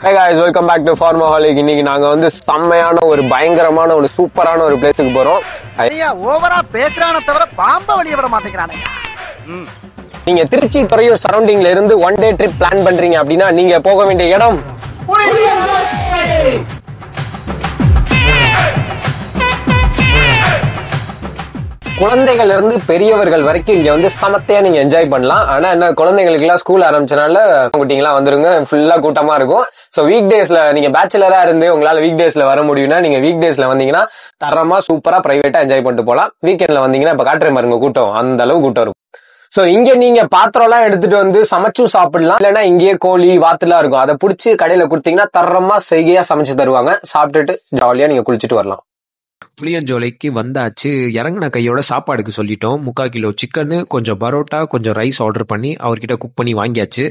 Hey guys, welcome back to Farmaholic. இன்னைக்கு நாங்க வந்து செம்மையான ஒரு பயங்கரமான ஒரு சூப்பரான ஒரு பிளேஸ்க்கு போறோம். ஐயா ஓவரா பேசுறானே தவிர பாம்ப வெளிய விட மாட்டேங்கறானே. நீங்க திருச்சி துறையூர் சரௌண்டிங்ல இருந்து ஒன் டே ட்ரிப் பிளான் பண்றீங்க அப்படின்னா நீங்க போக வேண்டிய இடம் குழந்தைகள் இருந்து பெரியவர்கள் வரைக்கும் இங்க வந்து சமத்தையா நீங்க என்ஜாய் பண்ணலாம். ஆனா என்ன குழந்தைகளுக்கு எல்லாம் ஸ்கூல் ஆரம்பிச்சனால குட்டிங்கெல்லாம் வந்துருங்க, ஃபுல்லா கூட்டமா இருக்கும். சோ வீக் டேஸ்ல நீங்க பேச்சுலரா இருந்து உங்களால வீக் டேஸ்ல வர முடியும்னா நீங்க வீக் டேஸ்ல வந்தீங்கன்னா தரமா சூப்பரா பிரைவேட்டா என்ஜாய் பண்ணிட்டு போலாம். வீக்கெண்ட்ல வந்தீங்கன்னா இப்ப காட்டுறேன் பாருங்க கூட்டம், அந்த அளவு கூட்டம் இருக்கும். சோ இங்க நீங்க பாத்திரம் எல்லாம் எடுத்துட்டு வந்து சமைச்சும் சாப்பிடலாம், இல்லைன்னா இங்கேயே கோழி வாத்துலாம் இருக்கும், அதை புடிச்சு கடையில கொடுத்தீங்கன்னா தரமா செய்கையா சமைச்சு தருவாங்க. சாப்பிட்டுட்டு ஜாலியா நீங்க குளிச்சுட்டு வரலாம். புளியஞ்சோலைக்கு வந்தாச்சு. இறங்கின கையோட சாப்பாடுக்கு சொல்லிட்டோம். 3/4 கிலோ சிக்கனு, கொஞ்சம் பரோட்டா, கொஞ்சம் ரைஸ் ஆர்டர் பண்ணி அவர்கிட்ட குக் பண்ணி வாங்கியாச்சு.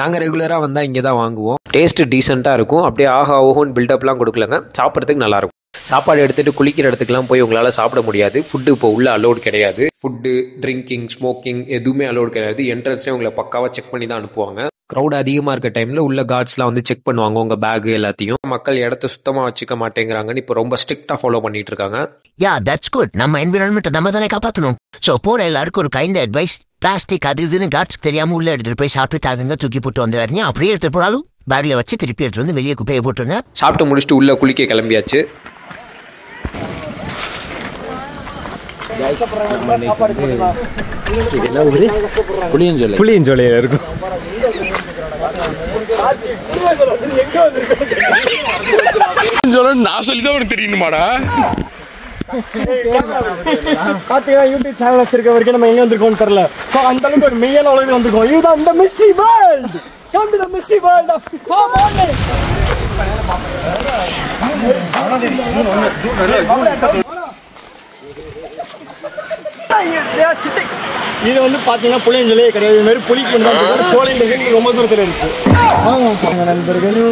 நாங்கள் ரெகுலராக வந்தால் இங்கே தான் வாங்குவோம். டேஸ்ட்டு டீசெண்டாக இருக்கும். அப்படியே ஆஹா ஓஹோன்னு பில்டப்லாம் கொடுக்கலங்க, சாப்பிட்றதுக்கு நல்லாயிருக்கும். சாப்பாடு எடுத்துகிட்டு குளிக்கிற இடத்துக்குலாம் போய் உங்களால் சாப்பிட முடியாது. ஃபுட்டு இப்போ உள்ள அலோடு கிடையாது. ஃபுட்டு, ட்ரிங்கிங், ஸ்மோக்கிங் எதுவுமே அலோடு கிடையாது. என்ட்ரன்ஸ்லேயே உங்களை பக்காவாக செக் பண்ணி தான் அனுப்புவாங்க. க்ரௌட் அதிகமாக இருக்க டைமில் உள்ள கார்ட்ஸ்லாம் வந்து செக் பண்ணுவாங்க உங்கள் பேகு எல்லாத்தையும். மக்கள் இடத்த சுத்தமாக வச்சுக்க மாட்டேங்கிறாங்கன்னு இப்போ ரொம்ப ஸ்ட்ரிக்டாக ஃபாலோ பண்ணிட்டு இருக்காங்க. Yeah that's good. நம்ம என்விரான்மெண்ட் நம்ம தானே காப்பாற்றணும். ஸோ போற எல்லாருக்கும் ஒரு கைண்ட் அட்வைஸ், பிளாஸ்டிக் அது இதுன்னு கார்ட்ஸ் தெரியாம உள்ள எடுத்துட்டு போய் சாப்பிட்டுட்டாங்க, தூக்கி போட்டு வந்துடுறீங்க. அப்படியே எடுத்துட்டு போனாலும் பேக்ல வச்சு திருப்பி எடுத்துட்டு வந்து வெளியே குப்பையை போட்டுருங்க. சாப்பிட்டு முடிச்சுட்டு உள்ள குளிக்க கிளம்பியாச்சு. புளியஞ்சோலையில இருக்கும். நான் சொல்லிதான் உனக்கு தெரியணுமாடா? பாத்தீங்கன்னா யூடியூப் சேனல் வச்சிருக்க வரைக்கும் நம்ம எங்க வந்திருக்கோம் தெரியல. சோ அந்த அளவுக்கு ஒரு மெய்யான உலகம் வந்திருக்கோம். இதுதான் இந்த mystery world. Come to the mystery world of Farmaholic. இது வந்து பாத்தீங்கன்னா புளியஞ்சோலையே கிடையாது. இது மாதிரி புளிக்கு சோலையில ரொம்ப தூரத்துல இருக்கு. நண்பர்களே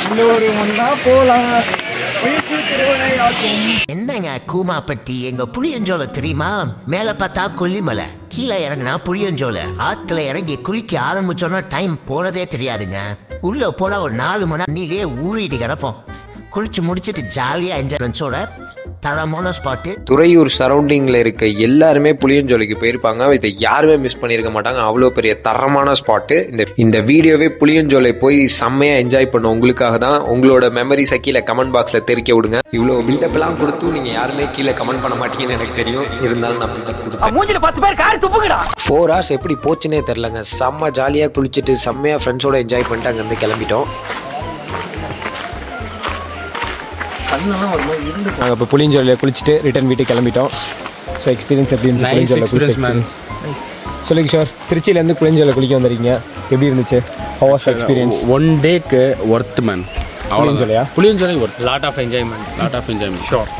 இன்னொரு ஒன்னா போலாம். என்னங்க கூமாப்பட்டி எங்க புளியஞ்சோலை தெரியுமா? மேல பார்த்தா கொல்லிமலை, கீழே இறங்கினா புளியஞ்சோலை. ஆத்துல இறங்கி குளிக்க ஆரம்பிச்சோன்னா டைம் போறதே தெரியாதுங்க. உள்ள போனா ஒரு 4 மணி நேரம் நீங்களே ஊறிட்டு கிடப்போம். குளிச்சு முடிச்சுட்டு ஜாலியா என்ஜாய்மெண்ட்ஸோட தரமான ஸ்பாட்டு. துறையூர் சரௌண்டிங்கில் இருக்க எல்லாருமே புளியஞ்சோலைக்கு போயிருப்பாங்க. இதை யாருமே மிஸ் பண்ணியிருக்க மாட்டாங்க. அவ்வளோ பெரிய தரமான ஸ்பாட்டு. இந்த வீடியோவே புளியஞ்சோலை போய் செம்மையாக என்ஜாய் பண்ண உங்களுக்காக தான். உங்களோட மெமரிஸை கீழே கமெண்ட் பாக்ஸில் தெரிக்க விடுங்க. இவ்வளோ பில்டப்லாம் கொடுத்தும் நீங்கள் யாருமே கீழே கமெண்ட் பண்ண மாட்டீங்கன்னு எனக்கு தெரியும். இருந்தாலும் நான் பில்டப் கொடுத்தேன். 4 hours எப்படி போச்சுன்னே தெரிலங்க. செம்ம ஜாலியாக குளிச்சுட்டு செம்மையாக ஃப்ரெண்ட்ஸோட என்ஜாய் பண்ணிட்டு அங்கேருந்து கிளம்பிட்டோம். நாங்கள் இப்போ புளியஞ்சோலையில் குளிச்சுட்டு ரிட்டர்ன் வீட்டுக்கு கிளம்பிட்டோம். ஸோ எக்ஸ்பீரியன்ஸ் எப்படி இருந்துச்சு? புளியஞ்சோலை குளிச்சு சொல்லுங்க சார். திருச்சியிலேருந்து புளியஞ்சோலை குளிக்க வந்திருக்கீங்க, எப்படி இருந்துச்சு? How was the experience? 1 டேக்கு ஒர்த் மேன். புளியஞ்சோலையா? Puliyancholai worth. Lot of enjoyment. Sure.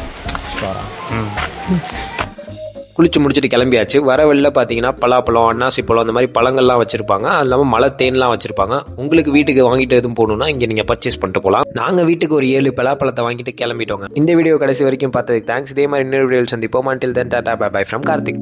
குளிச்சு முடிச்சுட்டு கிளம்பியாச்சு. வர வெளில பார்த்தீங்கன்னா பலாப்பழம், அன்னாசி பழம், அந்த மாதிரி பழங்கள்லாம் வச்சிருப்பாங்க. அது இல்லாமல் மலை தேன்லாம் வச்சிருப்பாங்க. உங்களுக்கு வீட்டுக்கு வாங்கிட்டு எதுவும் போகணும்னா இங்கே நீங்கள் பர்ச்சேஸ் பண்ணிட்டு போகலாம். நாங்கள் வீட்டுக்கு ஒரு 7 பலாப்பழத்தை வாங்கிட்டு கிளம்பிட்டோங்க. இந்த வீடியோ கடைசி வரைக்கும் பார்த்ததுக்கு தேங்க்ஸ். இதே மாதிரி இன்னொரு வீடியோவில் சந்திப்போம். until then tata bye bye from Karthik.